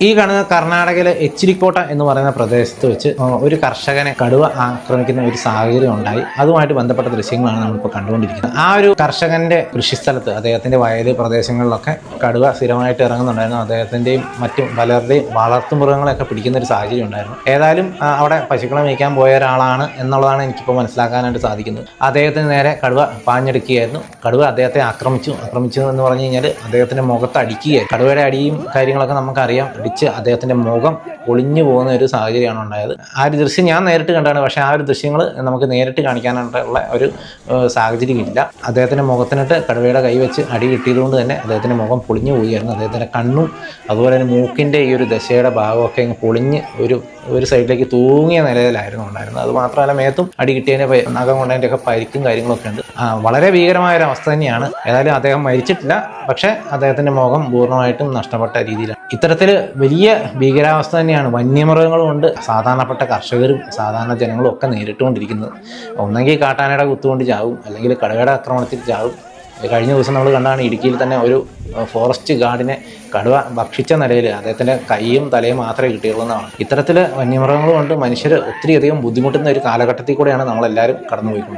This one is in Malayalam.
ഈ കാണുന്ന കർണാടകയിലെ എച്ചിരിക്കോട്ട എന്ന് പറയുന്ന പ്രദേശത്ത് വെച്ച് ഒരു കർഷകനെ കടുവ ആക്രമിക്കുന്ന ഒരു സാഹചര്യം ഉണ്ടായി. അതുമായിട്ട് ബന്ധപ്പെട്ട ദൃശ്യങ്ങളാണ് നമ്മളിപ്പോൾ കണ്ടുകൊണ്ടിരിക്കുന്നത്. ആ ഒരു കർഷകന്റെ കൃഷിസ്ഥലത്ത് അദ്ദേഹത്തിന്റെ വയല് പ്രദേശങ്ങളിലൊക്കെ കടുവ സ്ഥിരമായിട്ട് ഇറങ്ങുന്നുണ്ടായിരുന്നു. അദ്ദേഹത്തിന്റെയും മറ്റും പലരുടെയും വളർത്തുമൃഗങ്ങളെയൊക്കെ പിടിക്കുന്ന ഒരു സാഹചര്യം ഉണ്ടായിരുന്നു. ഏതായാലും അവിടെ പശുക്കളെ മേയ്ക്കാൻ പോയ ഒരാളാണ് എന്നുള്ളതാണ് എനിക്കിപ്പോൾ മനസ്സിലാക്കാനായിട്ട് സാധിക്കുന്നത്. അദ്ദേഹത്തിന് നേരെ കടുവ പാഞ്ഞെടുക്കുകയായിരുന്നു. കടുവ അദ്ദേഹത്തെ ആക്രമിച്ചു എന്ന് പറഞ്ഞു കഴിഞ്ഞാൽ അദ്ദേഹത്തിന്റെ മുഖത്ത് അടിക്കുകയായിരുന്നു. കടുവയുടെ അടിയും കാര്യങ്ങളൊക്കെ നമുക്കറിയാം. അടിച്ച് അദ്ദേഹത്തിന്റെ മുഖം ഒളിഞ്ഞു പോകുന്ന ഒരു സാഹചര്യമാണ് ഉണ്ടായത്. ആ ഒരു ദൃശ്യം ഞാൻ നേരിട്ട് കണ്ടാണ്. പക്ഷെ ആ ഒരു ദൃശ്യങ്ങൾ നമുക്ക് നേരിട്ട് കാണിക്കാനായിട്ടുള്ള ഒരു സാഹചര്യം ഇല്ല. അദ്ദേഹത്തിന്റെ മുഖത്തിനിട്ട് കടുവയുടെ കൈവച്ച് അടി കിട്ടിയതുകൊണ്ട് തന്നെ അദ്ദേഹത്തിന്റെ മുഖം പൊളിഞ്ഞു പോവുകയായിരുന്നു. അദ്ദേഹത്തിന്റെ കണ്ണും അതുപോലെ തന്നെ മൂക്കിന്റെ ഈ ഒരു ദശയുടെ ഭാഗമൊക്കെ ഇങ്ങ് പൊളിഞ്ഞ് ഒരു സൈഡിലേക്ക് തൂങ്ങിയ നിലയിലായിരുന്നു ഉണ്ടായിരുന്നത്. അത് മാത്രമല്ല മേത്തും അടി കിട്ടിയതിന്റെ നഖം കൊണ്ടതിൻ്റെയൊക്കെ പരിക്കും കാര്യങ്ങളൊക്കെ ഉണ്ട്. വളരെ ഭീകരമായ ഒരു അവസ്ഥ തന്നെയാണ്. ഏതായാലും അദ്ദേഹം മരിച്ചിട്ടില്ല. പക്ഷെ അദ്ദേഹത്തിന്റെ മുഖം പൂർണ്ണമായിട്ടും നഷ്ടപ്പെട്ട രീതിയിലാണ്. ഇത്തരത്തിൽ വലിയ ഭീകരാവസ്ഥ തന്നെയാണ് വന്യമൃഗങ്ങളും കൊണ്ട് സാധാരണപ്പെട്ട കർഷകരും സാധാരണ ജനങ്ങളും ഒക്കെ നേരിട്ടുകൊണ്ടിരിക്കുന്നത്. ഒന്നെങ്കിൽ കാട്ടാനയുടെ കുത്തുകൊണ്ട് ചാവും, അല്ലെങ്കിൽ കടുവയുടെ ആക്രമണത്തിൽ ചാവും. കഴിഞ്ഞ ദിവസം നമ്മൾ കണ്ടാണ് ഇടുക്കിയിൽ തന്നെ ഒരു ഫോറസ്റ്റ് ഗാർഡിനെ കടുവ ഭക്ഷിച്ച നിലയിൽ അദ്ദേഹത്തിൻ്റെ കൈയും തലയും മാത്രമേ കിട്ടിയുള്ളൂ എന്നാണ്. ഇത്തരത്തിൽ വന്യമൃഗങ്ങൾ കൊണ്ട് മനുഷ്യർ ഒത്തിരിയധികം ബുദ്ധിമുട്ടുന്ന ഒരു കാലഘട്ടത്തിൽ കൂടെയാണ് നമ്മളെല്ലാവരും കടന്നുപോയിക്കൊണ്ടിരിക്കുന്നത്.